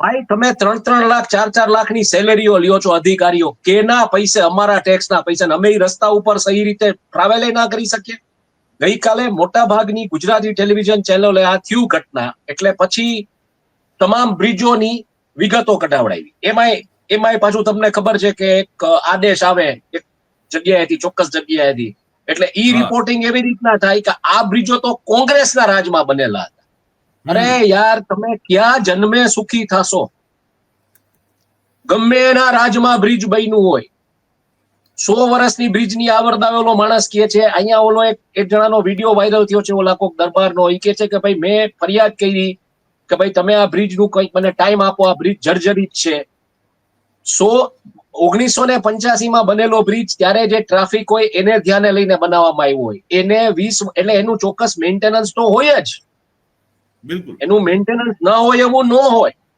ભાઈ તમે 3-3 લાખ 4-4 લાખની સેલેરીઓ લ્યો છો અધિકારીઓ, કેના પૈસે? અમારા ટેક્સના પૈસા. અમે રસ્તા ઉપર સહી રીતે ટ્રાવેલ ના કરી શકીએ. ગઈકાલે મોટા ભાગની ગુજરાતી ટેલિવિઝન ચેનલોએ આ થયું ઘટના એટલે પછી તમામ બ્રિજોની વિગતો કઢાવડાવી. એમાંય પાછું તમને ખબર છે કે એક આદેશ આવે એક જગ્યાએથી, ચોક્કસ જગ્યાએથી, એટલે ઈ રિપોર્ટિંગ એવી રીતના થાય કે આ બ્રિજો તો કોંગ્રેસના રાજમાં બનેલા હતા. અરે યાર, તમે ક્યાં જન્મે સુખી થશો? ગમે એના રાજમાં બ્રિજ બન્યું હોય, 100 વર્ષની બ્રિજની આવરદાવેલો માણસ કહે છે. અહીંયા ઓલો એક જણાનો વિડીયો વાયરલ થયો છે, ઓલા કોક દરબારનો. એ કહે છે કે ભાઈ મેં ફરિયાદ કરી કે ભાઈ તમે આ બ્રિજનું કંઈક મને ટાઈમ આપો, આ બ્રિજ જર્જરિત છે. 1985માં બનેલો બ્રિજ, ત્યારે જે ટ્રાફિક હોય એને ધ્યાને લઈને બનાવવામાં આવ્યો હોય. એને 20 એટલે એનું ચોક્કસ મેન્ટેનન્સ તો હોય જ. બિલકુલ એનું મેન્ટેનન્સ ન હોય એવું ન હોય.